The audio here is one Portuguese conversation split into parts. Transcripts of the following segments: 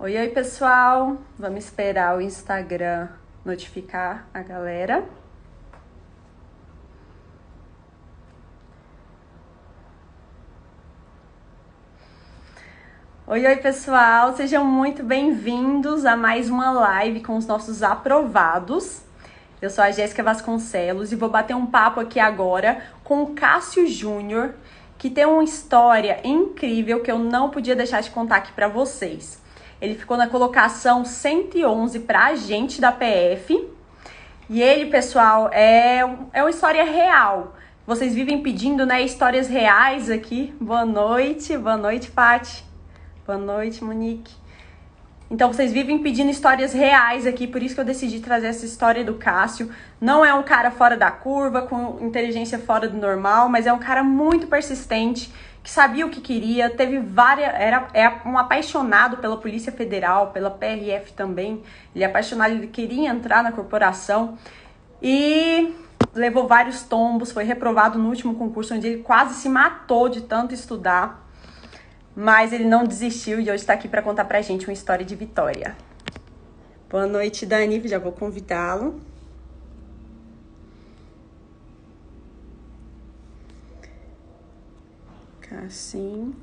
Oi, oi, pessoal. Vamos esperar o Instagram notificar a galera. Oi, oi, pessoal. Sejam muito bem-vindos a mais uma live com os nossos aprovados. Eu sou a Jéssica Vasconcelos e vou bater um papo aqui agora com o Cássio Júnior, que tem uma história incrível que eu não podia deixar de contar aqui para vocês. Ele ficou na colocação 111 para agente da PF. E ele, pessoal, é uma história real. Vocês vivem pedindo, né, histórias reais aqui. Boa noite, Paty. Boa noite, Monique. Então, vocês vivem pedindo histórias reais aqui, por isso que eu decidi trazer essa história do Cássio. Não é um cara fora da curva, com inteligência fora do normal, mas é um cara muito persistente, que sabia o que queria, teve várias... É um apaixonado pela Polícia Federal, pela PRF também. Ele é apaixonado, ele queria entrar na corporação e levou vários tombos, foi reprovado no último concurso, onde ele quase se matou de tanto estudar. Mas ele não desistiu e hoje está aqui para contar pra gente uma história de vitória. Boa noite, Dani. Já vou convidá-lo. Assim.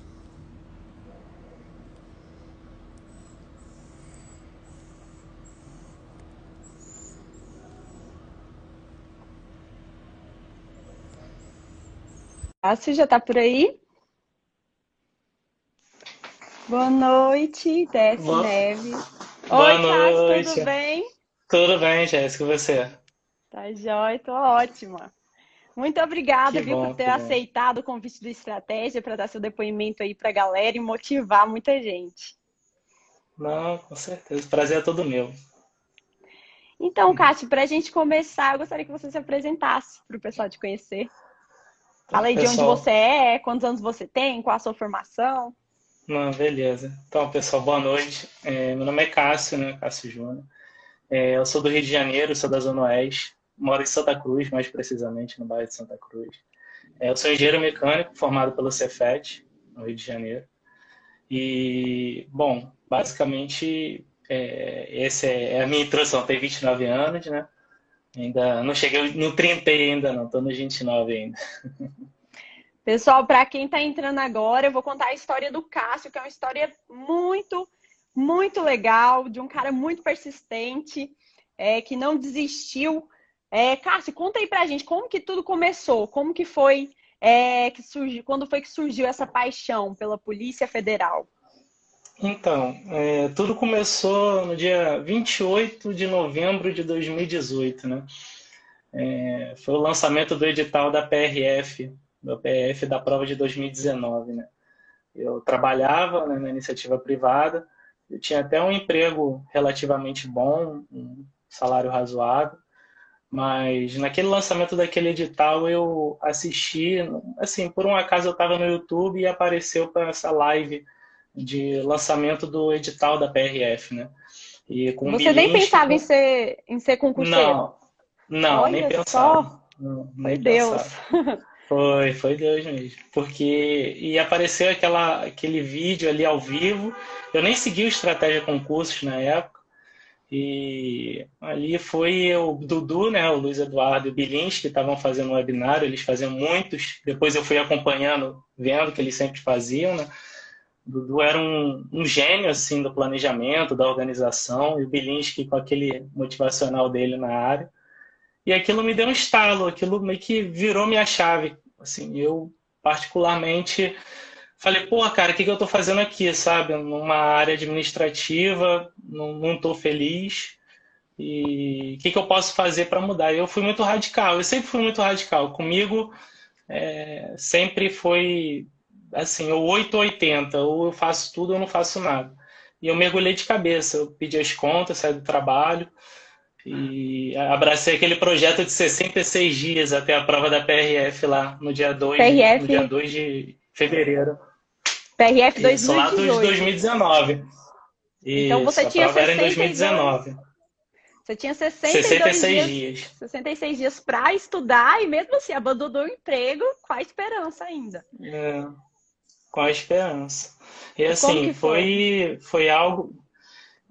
Cássio, já tá por aí? Boa noite, Décio Neves. Boa Oi, Cássio, noite. tudo bem? Tudo bem, Jéssica, e você? Tá jóia, tô ótima. Muito obrigada, Que viu, por bom, ter que bom. aceitado o convite do Estratégia para dar seu depoimento aí pra galera e motivar muita gente. Não, com certeza. Prazer é todo meu. Então, Cássio, para a gente começar, eu gostaria que você se apresentasse para o pessoal te conhecer. Então, Fala aí de onde você pessoal, é, quantos anos você tem, qual a sua formação. não, beleza. Então, pessoal, boa noite. Meu nome é Cássio, né? Cássio Júnior. Eu sou do Rio de Janeiro, sou da Zona Oeste. Moro em Santa Cruz, mais precisamente, no bairro de Santa Cruz. Eu sou engenheiro mecânico, formado pelo Cefet, no Rio de Janeiro. E, bom, basicamente, essa é a minha introdução. Tenho 29 anos, né? Ainda não cheguei no 30 ainda, não. Tô no 29 ainda. Pessoal, para quem está entrando agora, eu vou contar a história do Cássio, que é uma história muito legal, de um cara muito persistente, que não desistiu. Cássio, conta aí pra gente como que tudo começou, como que foi que surgiu, quando foi que surgiu essa paixão pela Polícia Federal? Então, tudo começou no dia 28 de novembro de 2018, né? Foi o lançamento do edital da PRF, da PF da prova de 2019, né? Eu trabalhava, né, na iniciativa privada, eu tinha até um emprego relativamente bom, um salário razoável, mas naquele lançamento daquele edital eu assisti, assim, por um acaso eu estava no YouTube e apareceu para essa live de lançamento do edital da PRF, né? E com o Você nem Bilinski. pensava em ser concurseiro? Não, não, nem Olha pensava. só, Não, foi nem Deus. pensava. Foi Deus mesmo. Porque e apareceu aquele vídeo ali ao vivo. Eu nem segui o Estratégia Concursos na época. E ali foi o Dudu, né, o Luiz Eduardo e o Bilinski que estavam fazendo um webinário. Eles faziam muitos. Depois eu fui acompanhando, vendo que eles sempre faziam, né? O Dudu era um gênio assim do planejamento, da organização, e o Bilinski com aquele motivacional dele na área. E aquilo me deu um estalo, aquilo meio que virou minha chave. Assim, eu particularmente falei, pô, cara, o que eu estou fazendo aqui, sabe? Numa área administrativa, não estou feliz. E o que eu posso fazer para mudar? Eu fui muito radical, eu sempre fui muito radical. Comigo sempre foi assim, ou 8 ou 80, ou eu faço tudo ou não faço nada. E eu mergulhei de cabeça, eu pedi as contas, saí do trabalho e abracei aquele projeto de 66 dias até a prova da PRF lá no dia 2 no dia PRF, 2 de fevereiro. PRF Isso, lá de 2018. 2019. Então Isso, a prova era em 2019. você tinha 62 66 dias, dias. 66 dias para estudar e mesmo assim abandonou o emprego com a esperança ainda. É, com a esperança. E E como assim, que foi? foi algo.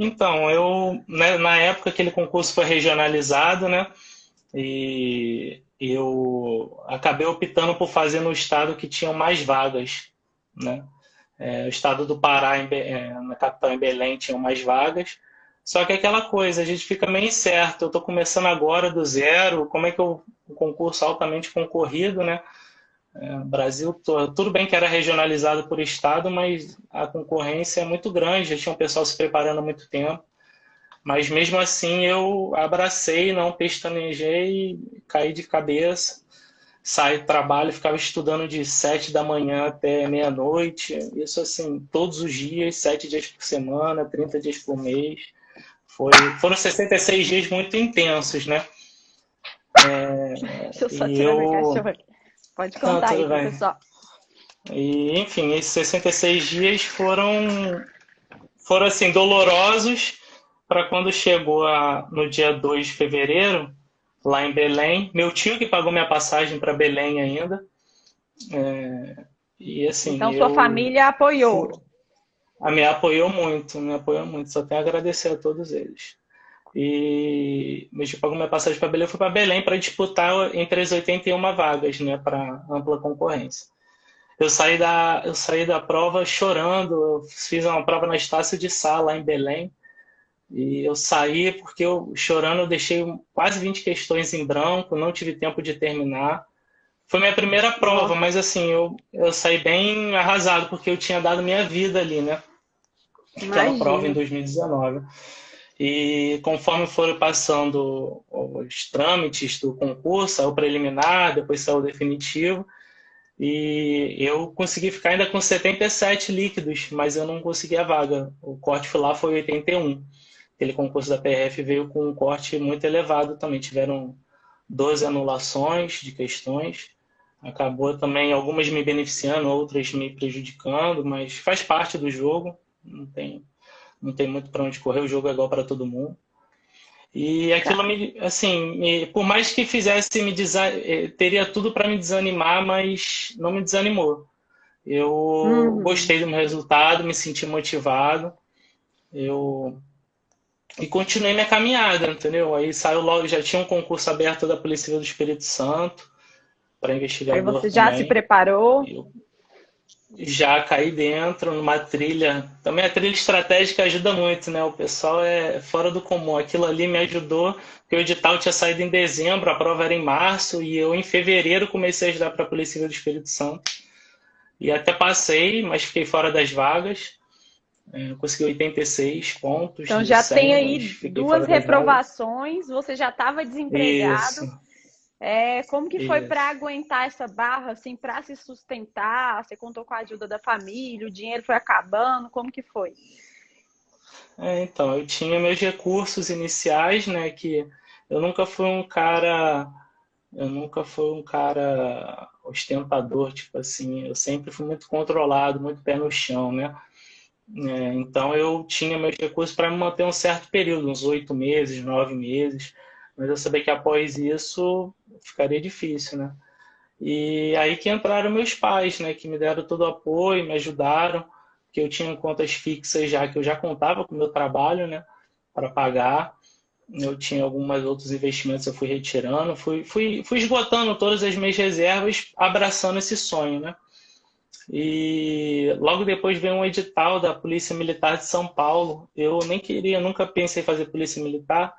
Então, né, na época aquele concurso foi regionalizado, né? E eu acabei optando por fazer no estado que tinham mais vagas, né? O estado do Pará, na capital, em Belém, tinham mais vagas. Só que é aquela coisa, a gente fica meio incerto. Eu estou começando agora do zero, como é que o concurso altamente concorrido, né? Brasil, tudo bem que era regionalizado por estado, mas a concorrência é muito grande, já tinha um pessoal se preparando há muito tempo. Mas mesmo assim eu abracei, não pestanejei, caí de cabeça. Saí do trabalho, ficava estudando de 7 da manhã até meia-noite. Isso assim, todos os dias, 7 dias por semana, 30 dias por mês. Foram 66 dias muito intensos, né? Deixa eu só E tirar minha eu. cachorro aqui. Pode Não, contar aí tudo pro bem. pessoal. E, enfim, esses 66 dias foram assim, dolorosos para quando chegou no dia 2 de fevereiro, lá em Belém. Meu tio que pagou minha passagem para Belém ainda. E assim, Então, sua família apoiou. me apoiou muito. Só tenho a agradecer a todos eles. E meu tio pagou minha passagem para Belém. Eu fui para Belém para disputar entre as 81 vagas, né, para ampla concorrência. Eu saí da prova chorando. Eu fiz uma prova na Estácio de Sá, lá em Belém. E eu saí porque chorando, eu deixei quase 20 questões em branco, não tive tempo de terminar. Foi minha primeira prova, Nossa, mas assim, eu saí bem arrasado, porque eu tinha dado minha vida ali, né? Aquela prova em imagino. 2019. E conforme foram passando os trâmites do concurso, saiu o preliminar, depois saiu o definitivo, e eu consegui ficar ainda com 77 líquidos, mas eu não consegui a vaga. O corte lá foi 81. Aquele concurso da PRF veio com um corte muito elevado também. Tiveram 12 anulações de questões. Acabou também algumas me beneficiando, outras me prejudicando, mas faz parte do jogo. Não tem muito para onde correr, o jogo é igual para todo mundo. E aquilo Tá. me, assim, por mais que fizesse teria tudo para me desanimar, mas não me desanimou. Eu Uhum. gostei do meu resultado, me senti motivado. Eu E continuei minha caminhada, entendeu? Aí saiu logo, já tinha um concurso aberto da Polícia Civil do Espírito Santo para Aí investigador você já se também. preparou. Eu já caí dentro numa trilha. Também a trilha estratégica ajuda muito, né? O pessoal é fora do comum. Aquilo ali me ajudou, porque o edital tinha saído em dezembro, a prova era em março, e eu em fevereiro comecei a ajudar para a Polícia Civil do Espírito Santo. E até passei, mas fiquei fora das vagas. Eu consegui 86 pontos Então de já tem 100, mas aí fiquei duas fora das vagas. reprovações, você já estava Isso, desempregado. Como que foi para isso. aguentar essa barra, assim, para se sustentar? Você contou com a ajuda da família, o dinheiro foi acabando, como que foi? Então, eu tinha meus recursos iniciais, né, que eu nunca fui um cara, eu nunca fui um cara ostentador, tipo assim, eu sempre fui muito controlado, muito pé no chão, né? Então eu tinha meus recursos para me manter um certo período, uns 8 meses, 9 meses, mas eu sabia que após isso ficaria difícil, né? E aí que entraram meus pais, né, que me deram todo o apoio, me ajudaram, que eu tinha contas fixas já, que eu já contava com o meu trabalho, né, para pagar. Eu tinha alguns outros investimentos, eu fui retirando, fui esgotando todas as minhas reservas, abraçando esse sonho, né? E logo depois veio um edital da Polícia Militar de São Paulo. Eu nem queria, nunca pensei em fazer Polícia Militar,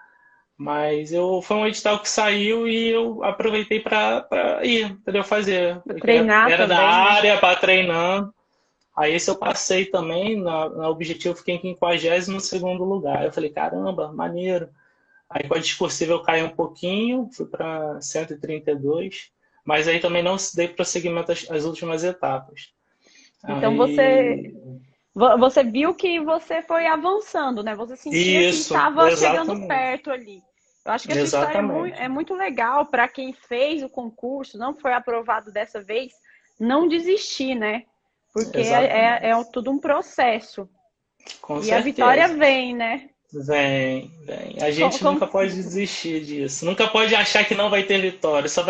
mas foi um edital que saiu e eu aproveitei para ir, entendeu? Fazer. Pra Porque treinar era da também, né? área para treinando. Aí esse eu passei também, na objetivo fiquei em 52º lugar. Eu falei, caramba, maneiro. Aí com a discursiva eu caí um pouquinho, fui para 132, mas aí também não dei prosseguimento às últimas etapas. Então você Aí. você viu que você foi avançando, né? Você sentia que Isso, estava chegando exatamente. perto ali. Eu acho que a sua história Exatamente. é muito legal para quem fez o concurso, não foi aprovado dessa vez, não desistir, né? Porque é Exatamente. tudo um processo. Com E a vitória certeza. vem, né? Vem, vem. A Como, gente como, nunca pode desistir disso. Nunca pode achar que não vai ter vitória. Só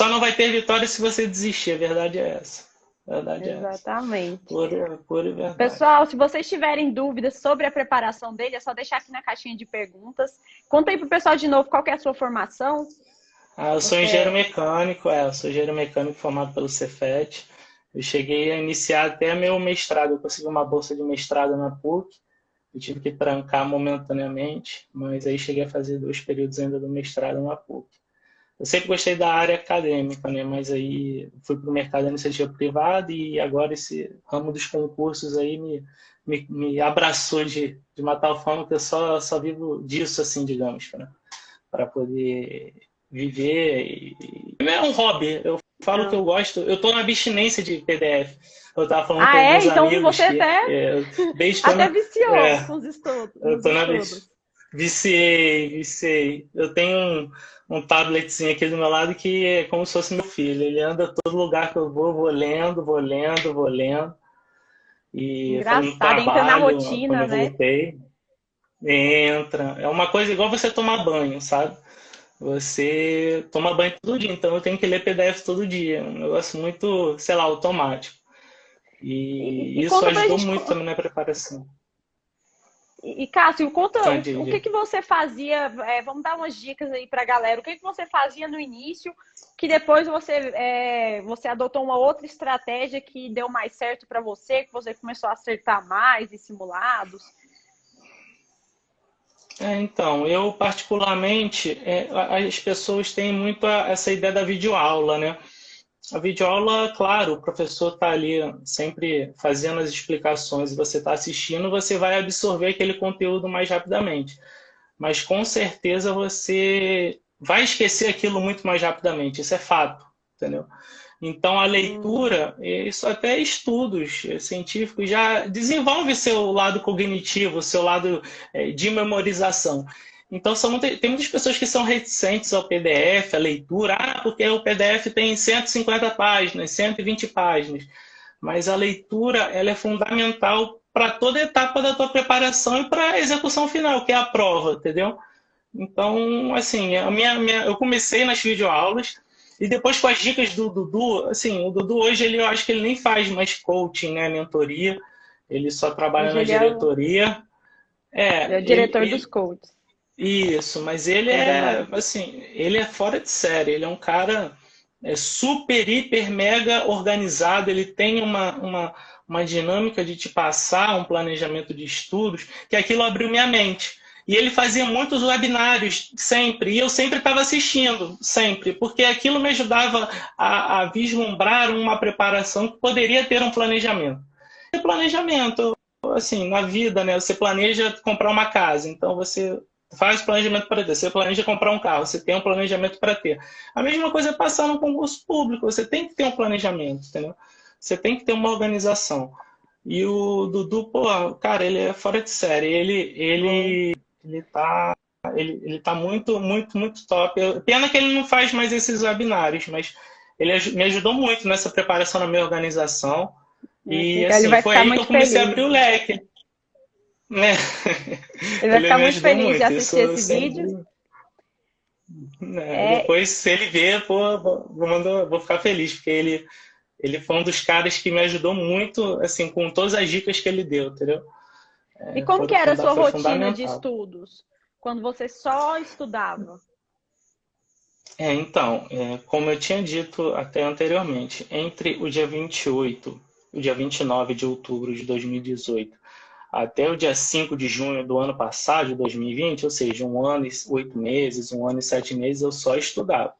não vai ter vitória se você desistir. A verdade é essa. Verdade é essa. Exatamente. Pura, pura e verdade. Pessoal, se vocês tiverem dúvidas sobre a preparação dele, é só deixar aqui na caixinha de perguntas. Conta aí pro pessoal de novo qual que é a sua formação. Ah, eu sou Você engenheiro mecânico, eu sou engenheiro mecânico formado pelo Cefet. Eu cheguei a iniciar até meu mestrado, eu consegui uma bolsa de mestrado na PUC. Eu tive que trancar momentaneamente, mas aí cheguei a fazer 2 períodos ainda do mestrado na PUC. Eu sempre gostei da área acadêmica, né? Mas aí fui para o mercado da iniciativa privada e agora esse ramo dos concursos aí me abraçou de uma tal forma que eu só vivo disso, assim, digamos, para poder viver. É um hobby. Eu falo que não. eu gosto. Eu estou na abstinência de PDF. Eu estava falando com Ah, é? alguns Então amigos você que até, desde até quando viciou é, com os estudos, eu nos tô na estudos. viciei. Eu tenho um tabletzinho aqui do meu lado que é como se fosse meu filho. Ele anda a todo lugar que eu vou lendo, vou lendo, vou lendo. E foi no Engraçado, entra na trabalho, quando rotina, eu né? voltei, entra. É uma coisa igual você tomar banho, sabe? Você toma banho todo dia, então eu tenho que ler PDF todo dia. É um negócio muito, sei lá, automático. E E isso conta pra ajudou gente, muito também na preparação. Cássio, conta Ah, o de, que que você fazia, vamos dar umas dicas aí pra galera, o que que você fazia no início, que depois você adotou uma outra estratégia que deu mais certo pra você, que você começou a acertar mais em simulados. Então, eu particularmente, as pessoas têm muito essa ideia da videoaula, né? A videoaula, claro, o professor está ali sempre fazendo as explicações e você está assistindo, você vai absorver aquele conteúdo mais rapidamente. Mas com certeza você vai esquecer aquilo muito mais rapidamente, isso é fato, entendeu? Então a Uhum. leitura, isso até estudos científicos já desenvolve seu lado cognitivo, seu lado de memorização. Então tem muitas pessoas que são reticentes ao PDF, à leitura, porque o PDF tem 150 páginas, 120 páginas. Mas a leitura ela é fundamental para toda etapa da tua preparação e para a execução final, que é a prova, entendeu? Então, assim, eu comecei nas videoaulas e depois com as dicas do Dudu, assim, o Dudu hoje eu acho que ele nem faz mais coaching, né, mentoria, ele só trabalha Hoje na diretoria. ele é É, o diretor dos coaches. isso, mas ele Coordenador. é, assim, ele é fora de série, ele é um cara super, hiper, mega organizado, ele tem uma dinâmica de te passar um planejamento de estudos, que aquilo abriu minha mente. E ele fazia muitos webinários sempre, e eu sempre estava assistindo, sempre, porque aquilo me ajudava a vislumbrar uma preparação que poderia ter um planejamento. E planejamento, assim, na vida, né? Você planeja comprar uma casa, então você faz planejamento para ter. Você planeja comprar um carro, você tem um planejamento para ter. A mesma coisa é passar no concurso público, você tem que ter um planejamento, entendeu? Você tem que ter uma organização. E o Dudu, pô, cara, ele é fora de série. Bom. Ele tá muito, muito, muito top. Pena que ele não faz mais esses webinários, mas me ajudou muito nessa preparação na minha organização. E Ele assim, vai foi ficar aí que eu muito comecei a feliz. abrir o leque, né? Ele vai Ele ficar me muito ajudou feliz de muito, assistir isso esse sem vídeo. dúvida. Né? É, Depois, se ele ver, pô, vou ficar feliz, porque ele foi um dos caras que me ajudou muito, assim, com todas as dicas que ele deu, entendeu? e como que era a sua Foi rotina de fundamental. estudos? Quando você só estudava? Então, como eu tinha dito até anteriormente, entre o dia 28 e o dia 29 de outubro de 2018 até o dia 5 de junho do ano passado, de 2020, ou seja, 1 ano e 8 meses, 1 ano e 7 meses, eu só estudava.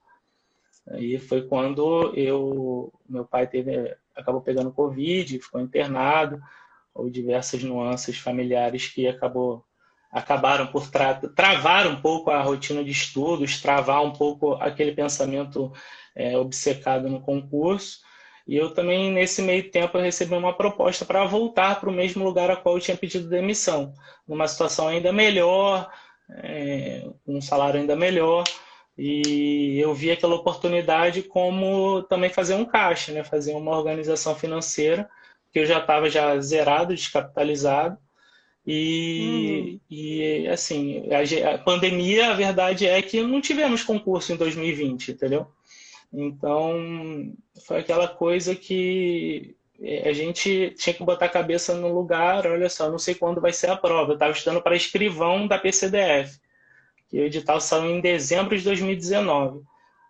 Aí foi quando meu pai acabou pegando Covid, ficou internado, ou diversas nuances familiares que acabaram por travar um pouco a rotina de estudos, travar um pouco aquele pensamento obcecado no concurso. E eu também, nesse meio tempo, eu recebi uma proposta para voltar para o mesmo lugar a qual eu tinha pedido demissão, numa situação ainda melhor, com um salário ainda melhor. E eu vi aquela oportunidade como também fazer um caixa, né? Fazer uma organização financeira, que eu já estava já zerado, descapitalizado. Uhum. E assim, a pandemia, a verdade é que não tivemos concurso em 2020, entendeu? Então, foi aquela coisa que a gente tinha que botar a cabeça no lugar. Olha só, não sei quando vai ser a prova. Eu estava estudando para escrivão da PCDF, que o edital saiu em dezembro de 2019.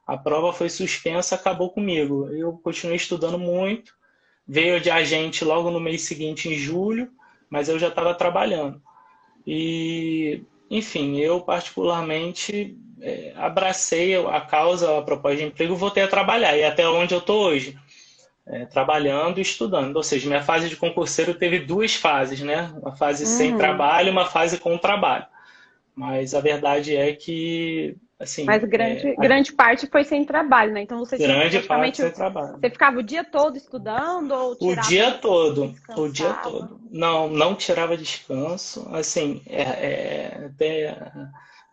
A prova foi suspensa, acabou comigo. Eu continuei estudando muito. Veio de agente logo no mês seguinte, em julho, mas eu já estava trabalhando. E, enfim, eu particularmente abracei a causa, a proposta de emprego, e voltei a trabalhar. E até onde eu estou hoje, trabalhando e estudando. Ou seja, minha fase de concurseiro teve duas fases, né? Uma fase sem Uhum. trabalho e uma fase com trabalho. Mas a verdade é que, assim, Mas grande parte foi sem trabalho, né? Então você tinha grande parte praticamente. sem trabalho. Você ficava o dia todo estudando ou O tirava dia e todo, o dia descansava? todo. Não, não tirava descanso. Assim, até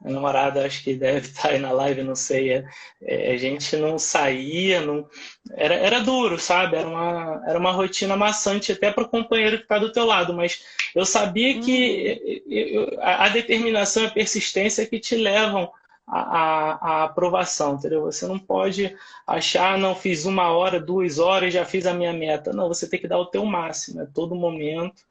a namorada acho que deve estar aí na live, não sei. A gente não saía, não, era duro, sabe? Era uma rotina maçante até para o companheiro que está do teu lado, mas eu sabia Uhum. que a determinação e a persistência que te levam à aprovação, entendeu? Você não pode achar, não, fiz 1 hora, 2 horas, já fiz a minha meta. Não, você tem que dar o teu máximo, todo momento.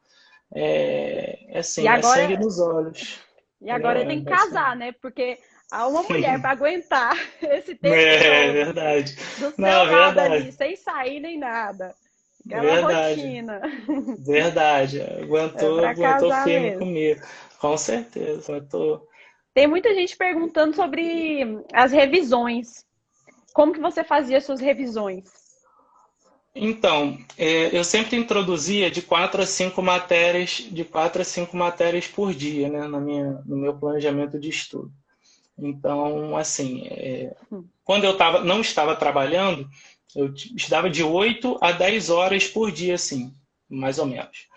E Assim, é sangue agora, nos olhos. e Entendeu? agora tem que casar, né? Porque há uma mulher para É, aguentar esse tempo é todo verdade. do Não, seu é lado ali, verdade. sem sair nem nada. É Aquela verdade. rotina. Verdade. É Aguentou, para aguentou casar firme mesmo. comigo. Com certeza. Aguentou. Tem muita gente perguntando sobre as revisões. Como que você fazia suas revisões? Então, eu sempre introduzia de quatro a cinco matérias por dia, né, no meu planejamento de estudo. Então, assim, quando eu não estava trabalhando, eu estudava de 8 a 10 horas por dia, assim, mais ou menos.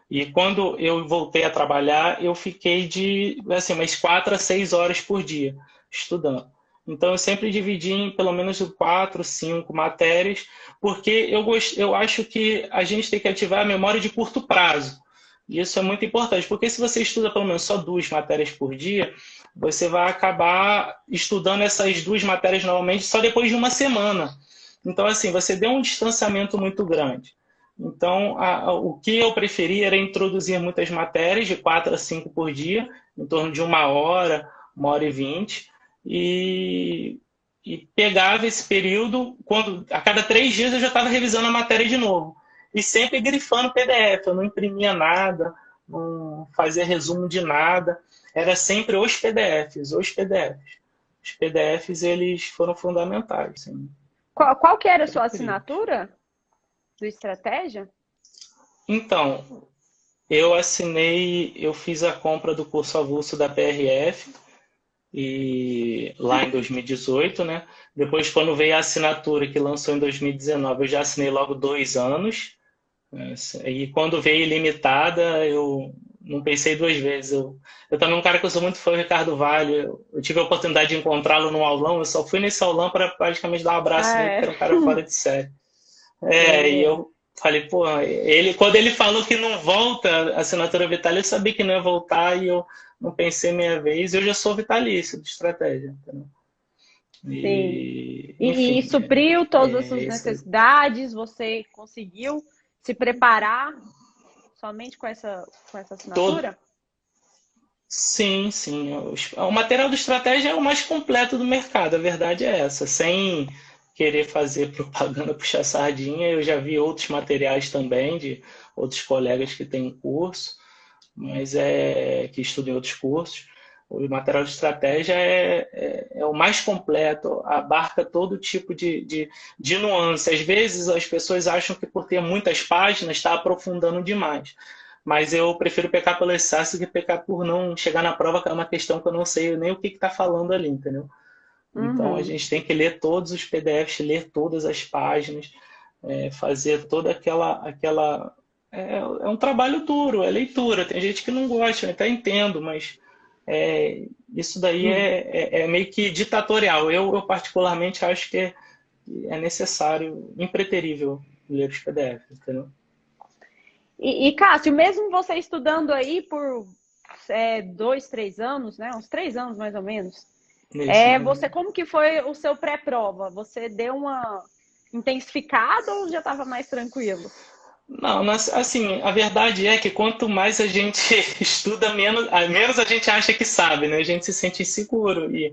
E quando eu voltei a trabalhar, eu fiquei de assim, umas 4 a 6 horas por dia estudando. Então, eu sempre dividi em pelo menos 4, 5 matérias, porque eu acho que a gente tem que ativar a memória de curto prazo. E isso é muito importante, porque se você estuda pelo menos só 2 matérias por dia, você vai acabar estudando essas 2 matérias novamente só depois de uma semana. Então, assim, você deu um distanciamento muito grande. Então, o que eu preferia era introduzir muitas matérias, de 4 a 5 por dia, em torno de 1 hora, 1 hora e 20, e pegava esse período, quando a cada 3 dias eu já estava revisando a matéria de novo. E sempre grifando PDF, eu não imprimia nada, não fazia resumo de nada, era sempre os PDFs, os PDFs. Os PDFs, eles foram fundamentais, assim, Qual que era a foram sua incríveis. assinatura do Estratégia? Então, eu fiz a compra do curso avulso da PRF e lá em 2018, né? Depois, quando veio a assinatura que lançou em 2019, eu já assinei logo 2 anos, né? E quando veio ilimitada, eu não pensei 2 vezes. Eu também um cara que eu sou muito fã, Ricardo Vale. Eu tive a oportunidade de encontrá-lo num aulão. Eu só fui nesse aulão para praticamente dar um abraço Ah, nele, porque é. era um cara fora de série. E É. eu falei, pô, quando ele falou que não volta a assinatura vitalícia, eu sabia que não ia voltar e eu não pensei meia vez. Eu já sou vitalício de estratégia, entendeu? Sim. E Enfim, supriu todas as é suas isso aí. necessidades? Você conseguiu se preparar somente com essa Todo, assinatura? sim, sim. O material de estratégia é o mais completo do mercado, a verdade é essa. Sem querer fazer propaganda, puxar sardinha, eu já vi outros materiais também de outros colegas que têm curso, mas que estudam em outros cursos. O material de estratégia é o mais completo, abarca todo tipo de nuance. Às vezes as pessoas acham que por ter muitas páginas está aprofundando demais. Mas eu prefiro pecar pelo excesso que pecar por não chegar na prova, que é uma questão que eu não sei nem o que está falando ali, entendeu? Então a Uhum. gente tem que ler todos os PDFs, ler todas as páginas, fazer toda aquela. É um trabalho duro, é leitura. Tem gente que não gosta, eu até entendo, mas isso daí é meio que ditatorial. Eu particularmente acho que é necessário, impreterível, ler os PDFs, entendeu? Cássio, mesmo você estudando aí por 2, 3 anos, né? Uns 3 anos mais ou menos. nesse Você, momento. como que foi o seu pré-prova? Você deu uma intensificada ou já estava mais tranquilo? Não, assim, a verdade é que quanto mais a gente estuda, menos a gente acha que sabe, né? A gente se sente inseguro. E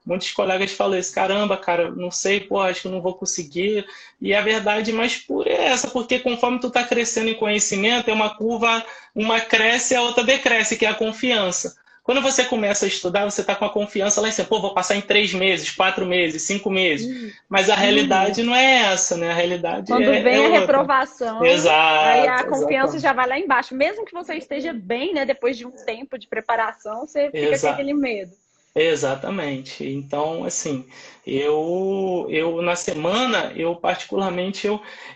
muitos colegas falam isso, caramba, cara, não sei, pô, acho que não vou conseguir. E a verdade mais pura é essa, porque conforme tu tá crescendo em conhecimento, é uma curva, uma cresce e a outra decresce, que é a confiança. Quando você começa a estudar, você está com a confiança lá em cima, pô, vou passar em 3 meses, 4 meses, 5 meses. Mas a realidade não é essa, né? A realidade Quando é vem a outra. reprovação, aí a Exato, confiança exatamente. já vai lá embaixo. Mesmo que você esteja bem, né? Depois de um tempo de preparação, você fica com Exa aquele medo. exatamente. Então, assim, eu na semana, eu particularmente,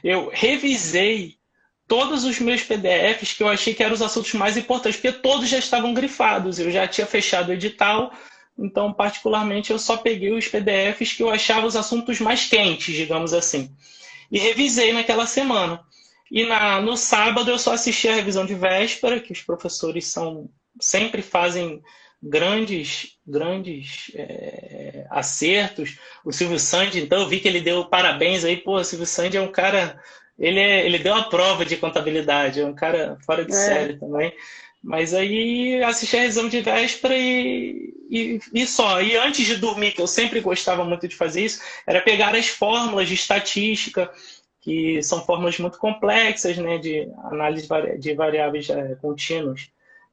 eu revisei todos os meus PDFs que eu achei que eram os assuntos mais importantes, porque todos já estavam grifados, eu já tinha fechado o edital, então, particularmente, eu só peguei os PDFs que eu achava os assuntos mais quentes, digamos assim, e revisei naquela semana. E no sábado eu só assisti a revisão de véspera, que os professores sempre fazem grandes acertos. O Silvio Sandy, então, eu vi que ele deu parabéns aí. Pô, o Silvio Sandy é um cara. Ele deu a prova de contabilidade, é um cara fora de É. série também. Mas aí assisti a revisão de véspera e só. E antes de dormir, que eu sempre gostava muito de fazer isso, era pegar as fórmulas de estatística, que são fórmulas muito complexas, né, de análise de variáveis contínuas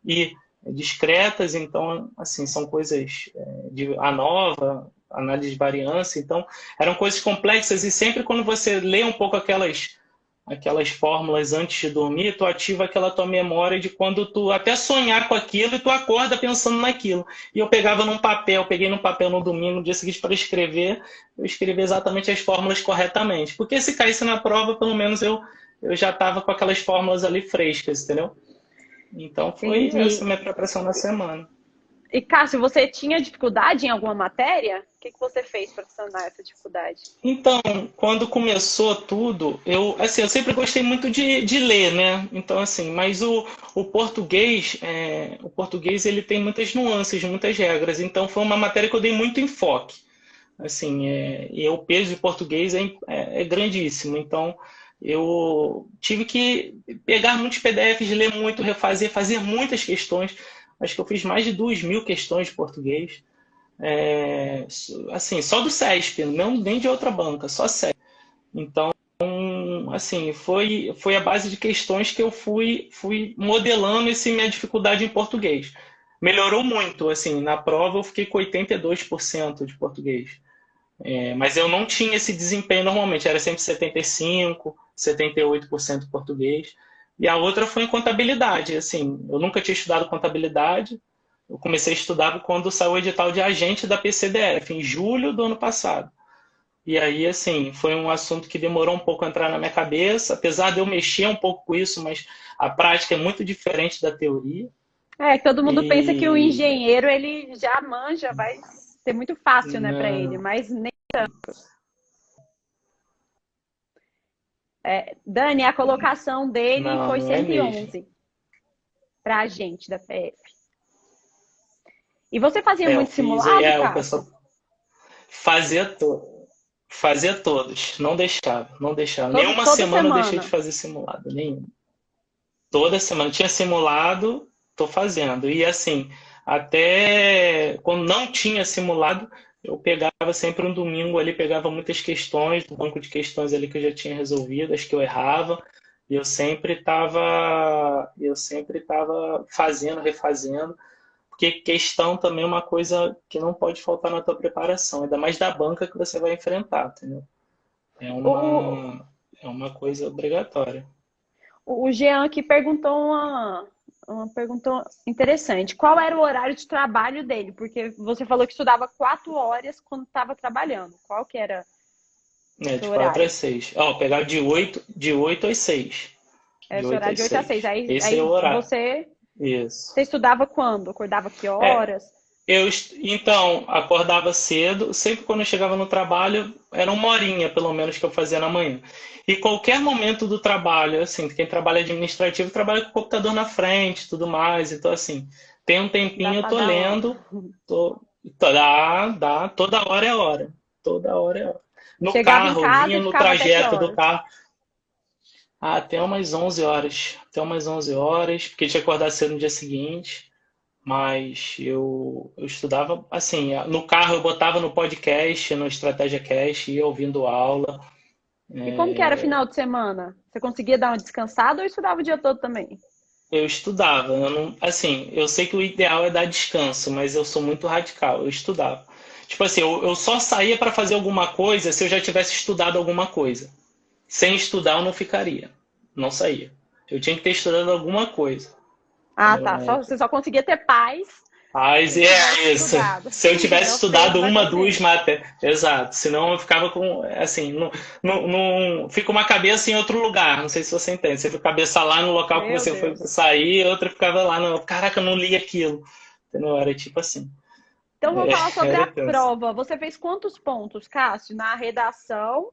e discretas, então, assim, são coisas de ANOVA, análise de variância, então, eram coisas complexas e sempre quando você lê um pouco aquelas fórmulas antes de dormir, tu ativa aquela tua memória de quando tu até sonhar com aquilo e tu acorda pensando naquilo. E eu pegava num papel, peguei num papel no domingo, no dia seguinte para escrever, eu escrevi exatamente as fórmulas corretamente. Porque se caísse na prova, pelo menos eu já estava com aquelas fórmulas ali frescas, entendeu? Então foi essa Entendi. minha preparação na semana. E, Cássio, você tinha dificuldade em alguma matéria? O que você fez para sanar essa dificuldade? Então, quando começou tudo, assim, eu sempre gostei muito de ler, né? Então, assim, mas o português ele tem muitas nuances, muitas regras. Então, foi uma matéria que eu dei muito enfoque. Assim, e o peso de português é grandíssimo. Então, eu tive que pegar muitos PDFs, ler muito, refazer, fazer muitas questões. Acho que eu fiz mais de 2.000 questões de português. Assim, só do CESP, não nem de outra banca, só CESP. Então, assim, foi a base de questões que eu fui modelando essa minha dificuldade em português. Melhorou muito, assim, na prova eu fiquei com 82% de português. Mas eu não tinha esse desempenho normalmente, era sempre 75, 78% de português. E a outra foi em contabilidade, assim, eu nunca tinha estudado contabilidade, eu comecei a estudar quando saiu o edital de agente da PCDF, em julho do ano passado. E aí, assim, foi um assunto que demorou um pouco a entrar na minha cabeça, apesar de eu mexer um pouco com isso, mas a prática é muito diferente da teoria. Todo mundo pensa que o E engenheiro ele já manja, vai ser muito fácil, né, para ele, não, mas nem. Dani, a colocação dele não, foi não é mesmo. 111 para a gente da PF. E você fazia Eu muito fiz, simulado, o pessoal Cássio? fazia, fazia todos, não deixava, não deixava. Nenhuma Toda semana eu deixei de semana. fazer simulado, nenhuma. Toda semana tinha simulado, tô fazendo. E assim, até quando não tinha simulado, eu pegava sempre um domingo ali, pegava muitas questões, um banco de questões ali que eu já tinha resolvido, as que eu errava, e eu sempre estava fazendo, refazendo, porque questão também é uma coisa que não pode faltar na tua preparação, ainda mais da banca que você vai enfrentar, entendeu? É O, é uma coisa obrigatória. o Jean aqui perguntou uma pergunta interessante. Qual era o horário de trabalho dele? Porque você falou que estudava 4 horas quando estava trabalhando. Qual que era o De seu 4 horário? às 6. Ó, pegar de oito às 6. Era De o seu 8 horário às de 8 a 6. 6. Aí, Esse é o aí horário. você Isso. estudava quando? Acordava que É, horas? então, acordava cedo, sempre quando eu chegava no trabalho, era 1 horinha, pelo menos, que eu fazia na manhã. E qualquer momento do trabalho, assim, quem trabalha administrativo trabalha com o computador na frente, tudo mais, então, assim, tem um Dá tempinho, eu para tô dar uma. lendo, tô, Dá, toda hora é hora. Toda hora é hora. No Chegava em carro, eu casa vinha e no ficava até que trajeto do horas? carro. Até umas 11 horas. Até umas 11 horas, porque tinha que acordar cedo no dia seguinte. Mas eu estudava, assim, no carro eu botava no podcast, no Estratégia Cast, ia ouvindo aula. E como que era final de semana? Você conseguia dar uma descansada ou estudava o dia todo também? Eu estudava. Eu não, assim, eu sei que o ideal é dar descanso, mas eu sou muito radical. Eu estudava. Tipo assim, eu só saía para fazer alguma coisa se eu já tivesse estudado alguma coisa. Sem estudar, eu não ficaria. Não saía. Eu tinha que ter estudado alguma coisa. Ah, Entendeu? tá. Você só conseguia ter paz Mas se tivesse é isso. estudado. Se eu tivesse É o peso estudado da uma, duas consciência. matérias. Exato. Senão eu ficava com. Assim, fica uma cabeça em outro lugar. Não sei se você entende. Você fica a cabeça lá no local que Meu você foi Deus. sair, a outra ficava lá no. Caraca, eu não li aquilo. Entendeu? Era tipo assim. Então vamos falar sobre Era a tenso. prova. Você fez quantos pontos, Cássio, na redação?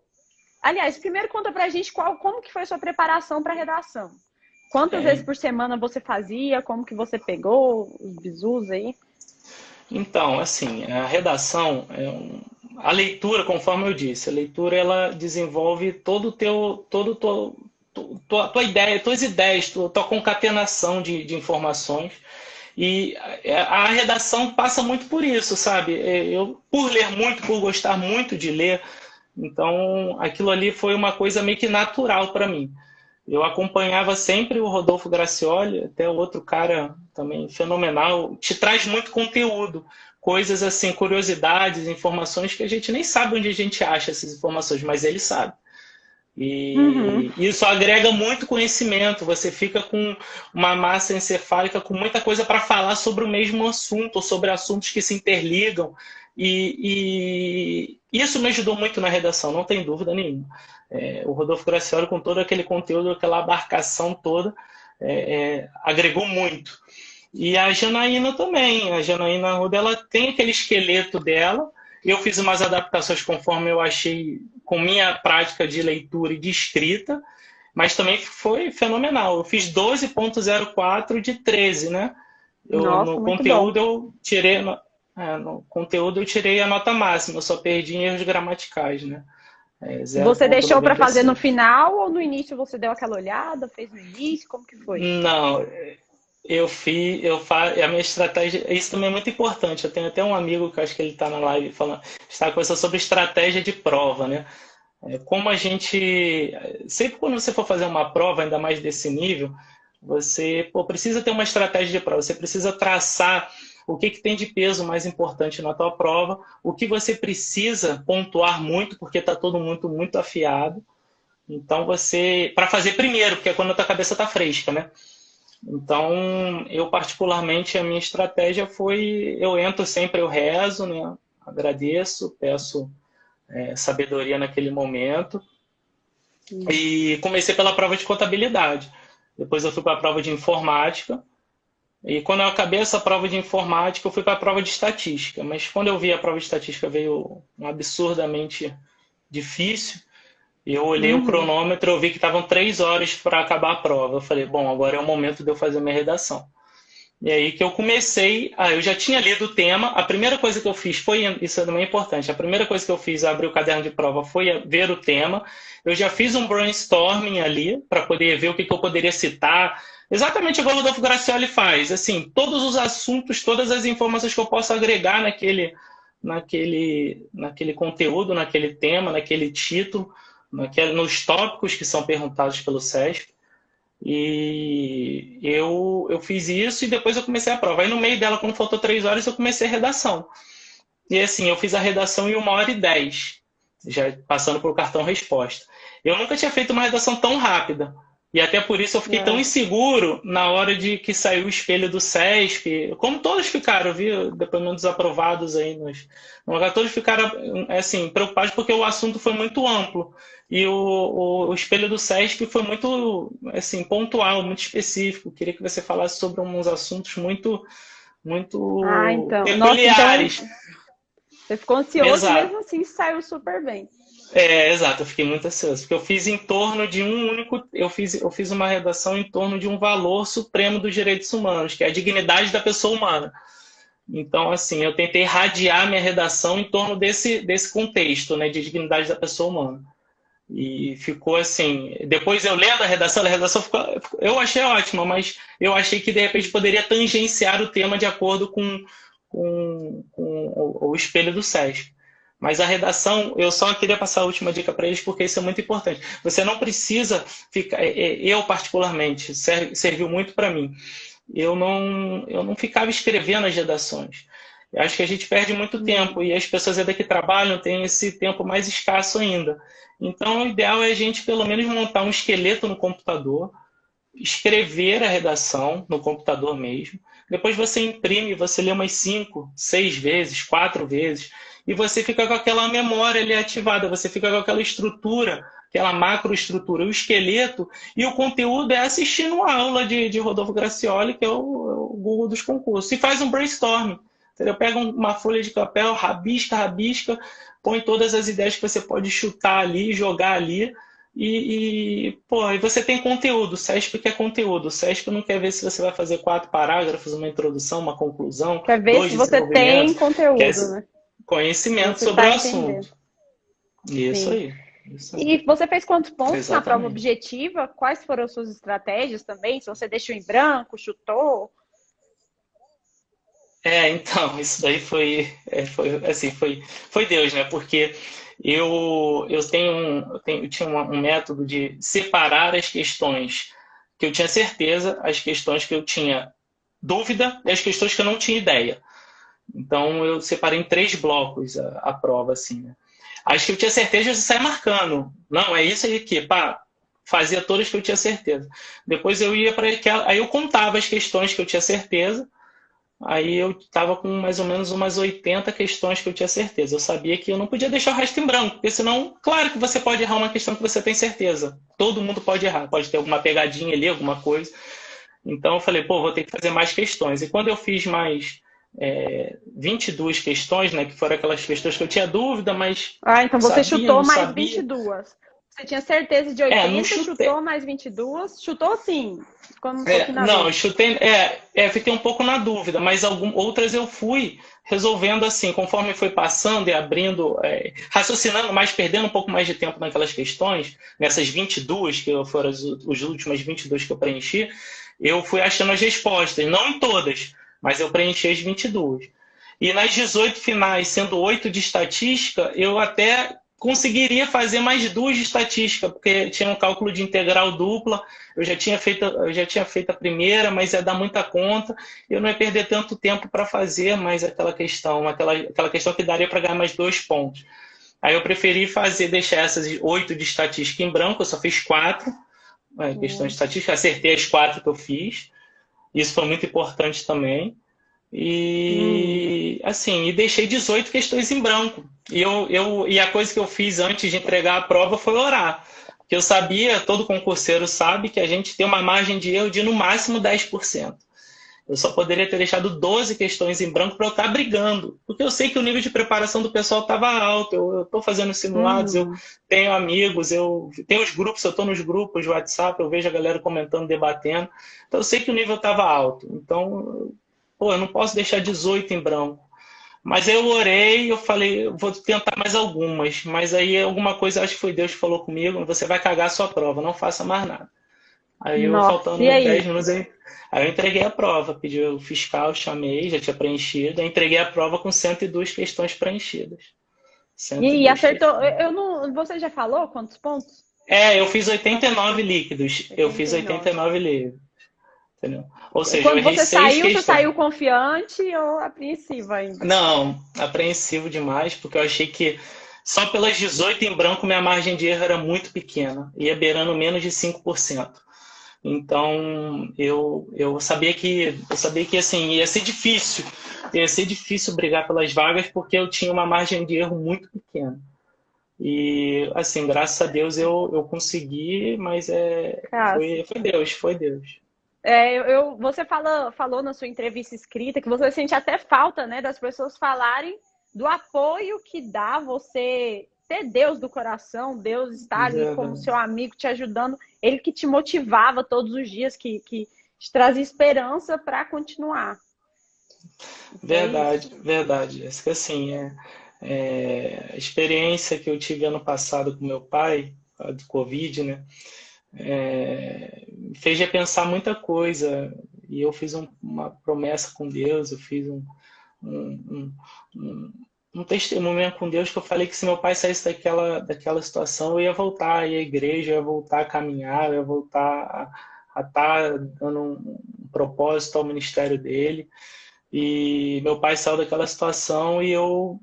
Aliás, primeiro conta pra gente como que foi a sua preparação para a redação. Quantas vezes É, por semana você fazia? Como que você pegou os bizus aí? então, assim, a redação a leitura, conforme eu disse, a leitura ela desenvolve tua ideia, tuas ideias, tua concatenação de informações. E a redação passa muito por isso, sabe? Eu, por ler muito, por gostar muito de ler, então aquilo ali foi uma coisa meio que natural para mim. Eu acompanhava sempre o Rodolfo Gracioli, até outro cara também fenomenal, te traz muito conteúdo, coisas assim, curiosidades, informações que a gente nem sabe onde a gente acha essas informações, mas ele sabe. Uhum. E isso agrega muito conhecimento, você fica com uma massa encefálica com muita coisa para falar sobre o mesmo assunto, ou sobre assuntos que se interligam. E isso me ajudou muito na redação, não tem dúvida nenhuma. O Rodolfo Gracioli, com todo aquele conteúdo, aquela abarcação toda, agregou muito. E a Janaína também. A Janaína Arruda, ela tem aquele esqueleto dela. Eu fiz umas adaptações conforme eu achei com minha prática de leitura e de escrita, mas também foi fenomenal. Eu fiz 12,04 de 13, né? Nossa, No muito bom. conteúdo eu tirei no conteúdo eu tirei a nota máxima, eu só perdi em erros gramaticais, né? Você deixou para fazer no 0,95. final ou no início você deu aquela olhada, fez no início? Como que foi? Não, a minha estratégia, isso também é muito importante. Eu tenho até um amigo que eu acho que ele está na live falando, está conversando sobre estratégia de prova, né? Como a gente, sempre quando você for fazer uma prova, ainda mais desse nível, você precisa ter uma estratégia de prova, você precisa traçar o que tem de peso mais importante na tua prova, o que você precisa pontuar muito, porque está todo mundo muito afiado. Então para fazer primeiro, porque é quando a tua cabeça está fresca, né? Então, eu particularmente, a minha estratégia foi, eu entro sempre, eu rezo, né? Agradeço, peço sabedoria naquele momento. E comecei pela prova de contabilidade. Depois eu fui para a prova de informática. E quando eu acabei essa prova de informática, eu fui para a prova de estatística. Mas quando eu vi a prova de estatística veio um absurdamente difícil. Eu olhei o Uhum. cronômetro, eu vi que estavam 3 horas para acabar a prova. Eu falei, bom, agora é o momento de eu fazer minha redação. E aí que eu comecei, eu já tinha lido o tema, a primeira coisa que eu fiz foi, isso é também importante, a primeira coisa que eu fiz, abrir o caderno de prova, foi ver o tema. Eu já fiz um brainstorming ali, para poder ver o que eu poderia citar, exatamente igual o Rodolfo Gracioli faz, assim, todos os assuntos, todas as informações que eu posso agregar naquele conteúdo, naquele tema, naquele título, nos tópicos que são perguntados pelo SESP. E eu fiz isso e depois eu comecei a prova. Aí no meio dela, quando faltou 3 horas, eu comecei a redação. E assim, eu fiz a redação em 1 hora e 10, já passando pelo cartão resposta. Eu nunca tinha feito uma redação tão rápida. E até por isso eu fiquei tão É. inseguro na hora de que saiu o espelho do SESP. Como todos ficaram, viu? Depoimentos aprovados aí no lugar, todos ficaram assim, preocupados porque o assunto foi muito amplo. E o espelho do SESP foi muito assim, pontual, muito específico. Queria que você falasse sobre uns assuntos Ah, muito então. Nossa, então peculiares. você ficou ansioso e Exato. mesmo assim saiu super bem. Exato, eu fiquei muito ansioso, porque eu fiz em torno de um único. Eu fiz uma redação em torno de um valor supremo dos direitos humanos, que é a dignidade da pessoa humana. Então, assim, eu tentei radiar minha redação em torno desse contexto, né, de dignidade da pessoa humana. E ficou assim. Depois eu lendo a redação ficou, eu achei ótima, mas eu achei que de repente poderia tangenciar o tema de acordo com o espelho do SESC. Mas a redação, eu só queria passar a última dica para eles, porque isso é muito importante. Você não precisa ficar. Eu, particularmente, serviu muito para mim. Eu não ficava escrevendo as redações. Eu acho que a gente perde muito tempo e as pessoas ainda que trabalham têm esse tempo mais escasso ainda. Então, o ideal é a gente, pelo menos, montar um esqueleto no computador, escrever a redação no computador mesmo. Depois você imprime, você lê umas 5, 6 vezes, 4 vezes, e você fica com aquela memória ali ativada, você fica com aquela estrutura, aquela macroestrutura, o esqueleto, e o conteúdo é assistindo uma aula de Rodolfo Gracioli, que é o Google dos concursos, e faz um brainstorming. Entendeu? Pega uma folha de papel, rabisca, põe todas as ideias que você pode chutar ali, jogar ali, e você tem conteúdo. O SESP quer conteúdo. O SESP não quer ver se você vai fazer 4 parágrafos, uma introdução, uma conclusão, Quer ver 2 se você tem desenvolvimentos. Quer conteúdo, né? conhecimento Você sobre está o entendendo. assunto. Isso Sim. aí. Isso aí. E você fez quantos pontos na prova Exatamente. objetiva? Quais foram as suas estratégias também? Se você deixou em branco, chutou? Então, isso daí foi Deus, né? Porque eu tinha um método de separar as questões que eu tinha certeza, as questões que eu tinha dúvida e as questões que eu não tinha ideia. Então, eu separei em 3 blocos a prova, assim, né? As que eu tinha certeza, eu saía marcando. Não, é isso aqui, pá. Fazia todas que eu tinha certeza. Depois eu ia para aquela. Aí eu contava as questões que eu tinha certeza. Aí eu estava com mais ou menos umas 80 questões que eu tinha certeza. Eu sabia que eu não podia deixar o resto em branco, porque senão, claro que você pode errar uma questão que você tem certeza. Todo mundo pode errar, pode ter alguma pegadinha ali, alguma coisa. Então eu falei, vou ter que fazer mais questões. E quando eu fiz mais 22 questões, né, que foram aquelas questões que eu tinha dúvida, mas Então você sabia, chutou não mais sabia. 22. Você tinha certeza de Não 80, chutei. chutou mais 22. Chutou sim, ficou um pouquinho na Não, eu dúvida. chutei. Fiquei um pouco na dúvida, mas outras eu fui resolvendo assim, conforme foi passando e abrindo, raciocinando mais, perdendo um pouco mais de tempo naquelas questões, nessas 22, que foram as últimas 22 que eu preenchi, eu fui achando as respostas, não em todas, mas eu preenchi as 22. E nas 18 finais, sendo 8 de estatística, eu até conseguiria fazer mais 2 de estatística, porque tinha um cálculo de integral dupla, eu já tinha feito a primeira, mas ia dar muita conta, eu não ia perder tanto tempo para fazer mais aquela questão que daria para ganhar mais 2 pontos. Aí eu preferi deixar essas 8 de estatística em branco, eu só fiz 4, questão de estatística, acertei as 4 que eu fiz, isso foi muito importante também. E assim, deixei 18 questões em branco. E a coisa que eu fiz antes de entregar a prova foi orar. Porque eu sabia, todo concurseiro sabe, que a gente tem uma margem de erro de no máximo 10%. Eu só poderia ter deixado 12 questões em branco para eu estar brigando. Porque eu sei que o nível de preparação do pessoal estava alto. Eu estou fazendo simulados, eu tenho amigos, eu tenho os grupos, eu estou nos grupos de WhatsApp, eu vejo a galera comentando, debatendo. Então eu sei que o nível estava alto. Então, eu não posso deixar 18 em branco. Mas eu orei, eu falei, eu vou tentar mais algumas. Mas aí alguma coisa, acho que foi Deus que falou comigo, você vai cagar a sua prova, não faça mais nada. Aí eu, Nossa, faltando e 10 aí? minutos, aí eu entreguei a prova, pedi o fiscal, chamei, já tinha preenchido, aí entreguei a prova com 102 questões preenchidas. E 102 acertou. questões. Você já falou quantos pontos? Eu fiz 89 líquidos. Eu fiz 89. 89 líquidos. Entendeu? Ou seja, eu Quando errei você 6 saiu, você questões. saiu confiante ou apreensiva ainda? Não, apreensivo demais, porque eu achei que só pelas 18 em branco minha margem de erro era muito pequena, ia beirando menos de 5%. Então eu sabia que assim, ia ser difícil brigar pelas vagas porque eu tinha uma margem de erro muito pequena. E assim, graças a Deus eu consegui, mas Cássio. foi Deus. Você falou na sua entrevista escrita que você sente até falta, né, das pessoas falarem do apoio que dá você ter Deus do coração, Deus estar ali como Verdade. seu amigo te ajudando, ele que te motivava todos os dias, que te trazia esperança para continuar. Foi isso. Verdade, verdade. Essa assim, a experiência que eu tive ano passado com meu pai, a do Covid, né? Me fez repensar muita coisa. E eu fiz uma promessa com Deus, eu fiz um, um, um testemunho com Deus que eu falei que se meu pai saísse daquela situação, eu ia voltar à igreja, eu ia voltar a caminhar, eu ia voltar a estar dando um propósito ao ministério dele. E meu pai saiu daquela situação e eu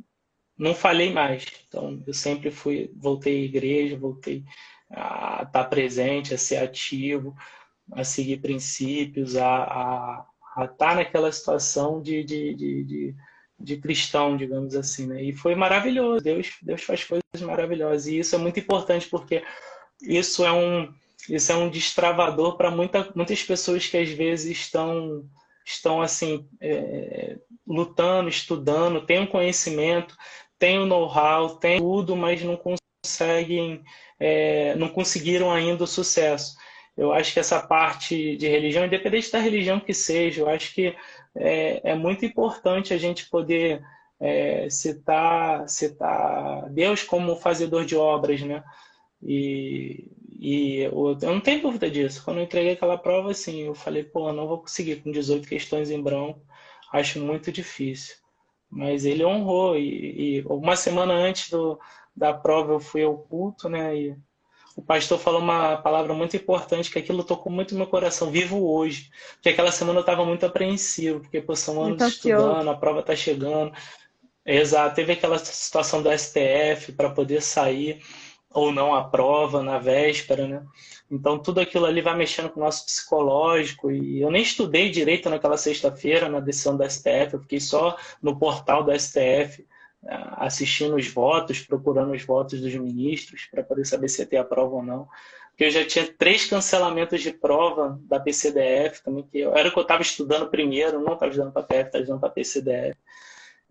não falhei mais. Então, eu sempre voltei à igreja, voltei a estar presente, a ser ativo, a seguir princípios, a estar naquela situação de cristão, digamos assim, né? E foi maravilhoso. Deus faz coisas maravilhosas. E isso é muito importante porque isso isso é um destravador para muitas pessoas que às vezes estão assim, lutando, estudando, têm um conhecimento, têm o know-how, têm tudo, mas não conseguem, não conseguiram ainda o sucesso. Eu acho que essa parte de religião, independente da religião que seja, eu acho que é muito importante a gente poder citar Deus como fazedor de obras, né? Eu não tenho dúvida disso. Quando eu entreguei aquela prova, assim, eu falei, pô, eu não vou conseguir com 18 questões em branco. Acho muito difícil. Mas ele honrou. E uma semana antes da prova eu fui ao culto, né? E o pastor falou uma palavra muito importante, que aquilo tocou muito no meu coração. Vivo hoje. Porque aquela semana eu estava muito apreensivo, porque pô, são anos Muito ansioso. estudando, a prova está chegando. Exato, teve aquela situação do STF para poder sair ou não a prova na véspera, né? Então tudo aquilo ali vai mexendo com o nosso psicológico e eu nem estudei direito naquela sexta-feira na decisão do STF, eu fiquei só no portal do STF assistindo os votos, procurando os votos dos ministros para poder saber se ia ter a prova ou não. Porque eu já tinha 3 cancelamentos de prova da PCDF também, era o que eu estava estudando primeiro, não estava estudando para a PF, estava estudando para a PCDF.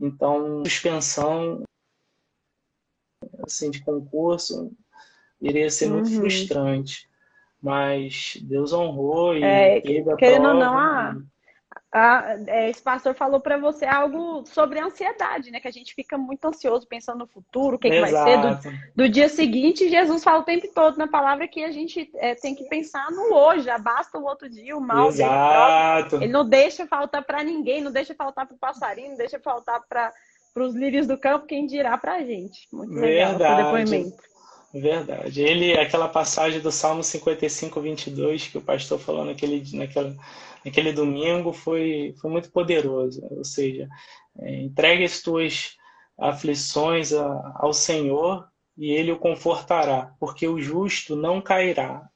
Então, suspensão assim, de concurso iria ser muito Uhum. frustrante. Mas Deus honrou e teve a Querendo ou não, prova. esse pastor falou para você algo sobre ansiedade, né? Que a gente fica muito ansioso pensando no futuro, o que, que vai ser Exato, do dia seguinte. Jesus fala o tempo todo na palavra que a gente tem que pensar no hoje, já basta o outro dia, o mal dele próprio. exato. Ele não deixa faltar para ninguém, não deixa faltar para o passarinho, não deixa faltar para os lírios do campo, quem dirá para a gente. Muito legal seu Verdade, depoimento. verdade. Aquela passagem do Salmo 55:22 que o pastor falou naquele domingo foi muito poderoso. Ou seja, entregue as tuas aflições ao Senhor e Ele o confortará, porque o justo não cairá.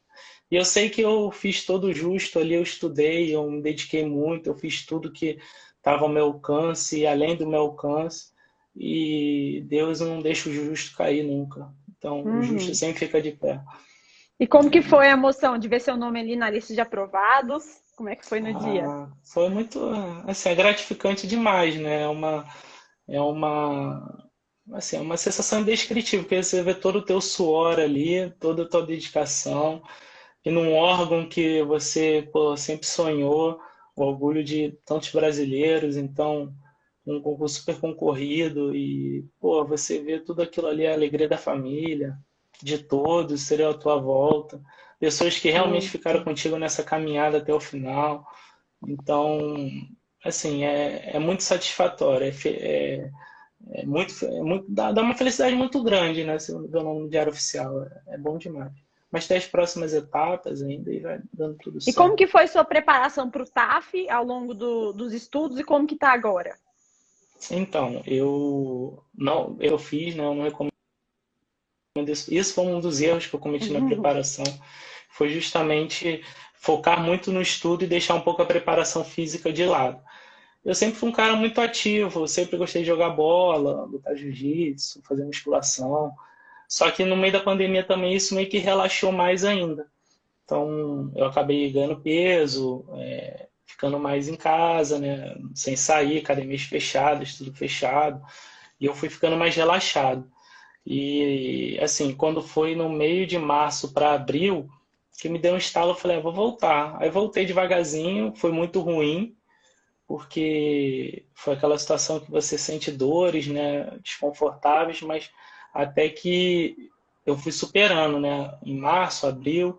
E eu sei que eu fiz todo o justo ali, eu estudei, eu me dediquei muito, eu fiz tudo que estava ao meu alcance e além do meu alcance, e Deus não deixa o justo cair nunca. Então, o justo Uhum. sempre fica de pé. E como que foi a emoção de ver seu nome ali na lista de aprovados? Como é que foi no dia? Foi muito, assim, é gratificante demais, né? É assim, é uma sensação indescritível, porque você vê todo o teu suor ali, toda a tua dedicação, e num órgão que você, pô, sempre sonhou, o orgulho de tantos brasileiros, então um concurso super concorrido e, pô, você vê tudo aquilo ali, a alegria da família, de todos, serem à tua volta, pessoas que realmente ficaram Muito. contigo nessa caminhada até o final. Então, assim, é muito satisfatório, dá uma felicidade muito grande, né? Se ver o nome no Diário Oficial, é bom demais. Mas tem as próximas etapas ainda e vai dando tudo E como certo. que foi sua preparação para o TAF ao longo dos estudos e como que está agora? Então, eu fiz, né? Eu não recomendo isso. Isso foi um dos erros que eu cometi na preparação. Foi justamente focar muito no estudo e deixar um pouco a preparação física de lado. Eu sempre fui um cara muito ativo, eu sempre gostei de jogar bola, lutar jiu-jitsu, fazer musculação. Só que no meio da pandemia também isso meio que relaxou mais ainda. Então eu acabei ganhando peso, ficando mais em casa, né? Sem sair, academias fechadas, tudo fechado. E eu fui ficando mais relaxado. E assim, quando foi no meio de março para abril, que me deu um estalo, eu falei, vou voltar. Aí voltei devagarzinho, foi muito ruim, porque foi aquela situação que você sente dores, né, desconfortáveis, mas até que eu fui superando, né, em março, abril,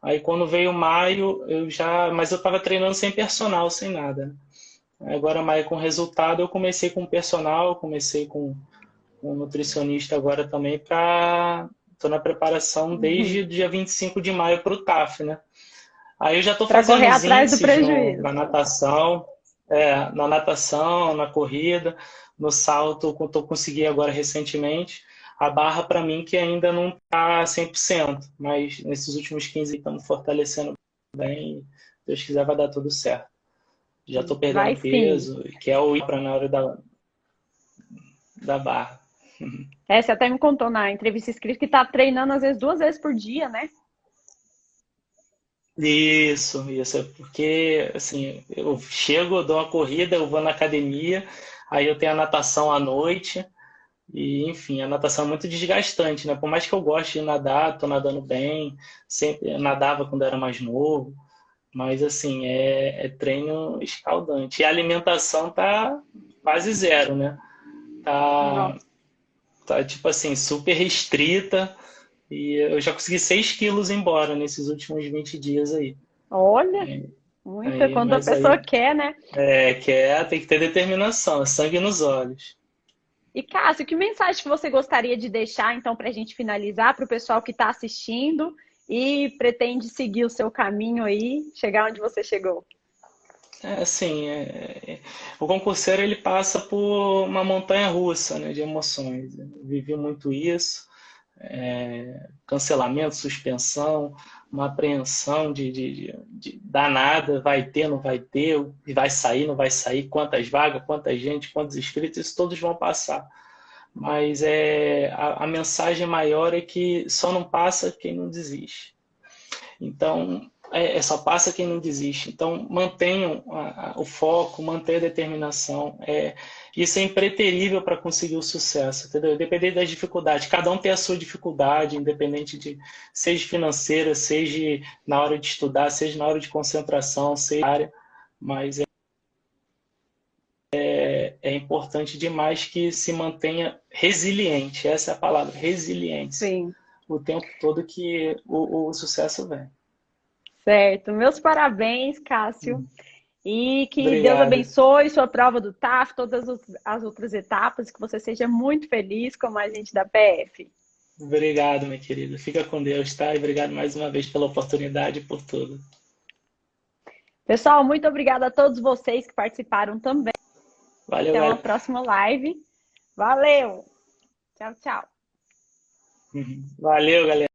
aí quando veio maio, mas eu estava treinando sem personal, sem nada, né? Agora, maio com resultado, eu comecei com personal, comecei com um nutricionista agora também, estou na preparação desde o dia 25 de maio para o TAF, né? Aí eu já estou Para fazendo correr os atrás do índices prejuízo. na natação, na corrida, no salto, que eu consegui agora recentemente. A barra, para mim, que ainda não está 100%, mas nesses últimos 15 estamos fortalecendo bem. Se Deus quiser, vai dar tudo certo. Já estou Vai perdendo sim. peso, que é o ir para na hora da barra. Você até me contou na entrevista escrita que tá treinando às vezes 2 vezes por dia, né? Isso é porque, assim, eu chego, eu dou uma corrida, eu vou na academia, aí eu tenho a natação à noite, e enfim, a natação é muito desgastante, né? Por mais que eu goste de nadar, tô nadando bem, sempre nadava quando era mais novo, mas assim, é treino escaldante. E a alimentação tá quase zero, né? Tá, Nossa. tá tipo assim, super restrita, e eu já consegui 6 quilos embora nesses últimos 20 dias aí. Olha, muita quando a Mas pessoa aí quer, né? tem que ter determinação, sangue nos olhos. E Cássio, que mensagem que você gostaria de deixar, então, para a gente finalizar, para o pessoal que está assistindo e pretende seguir o seu caminho aí, chegar onde você chegou? Assim, o concurseiro ele passa por uma montanha russa, né, de emoções. Eu vivi muito isso, cancelamento, suspensão, uma apreensão de danada, vai ter, não vai ter, vai sair, não vai sair, quantas vagas, quanta gente, quantos inscritos, isso todos vão passar. Mas a mensagem maior é que só não passa quem não desiste. Então, só passa quem não desiste. Então, mantenham o foco, mantenham a determinação. Isso é impreterível para conseguir o sucesso, entendeu? Independente das dificuldades. Cada um tem a sua dificuldade, independente de seja financeira, seja na hora de estudar, seja na hora de concentração, seja na área. Mas é importante demais que se mantenha resiliente. Essa é a palavra, resiliência. Sim, O tempo todo que o sucesso vem. certo. Meus parabéns, Cássio. E que Deus Obrigado. abençoe sua prova do TAF, todas as outras etapas, que você seja muito feliz como a gente da PF. Obrigado, minha querida. Fica com Deus, tá? E obrigado mais uma vez pela oportunidade e por tudo. Pessoal, muito obrigada a todos vocês que participaram também. Valeu, Até uma galera. próxima live. Valeu! Tchau, tchau. Valeu, galera.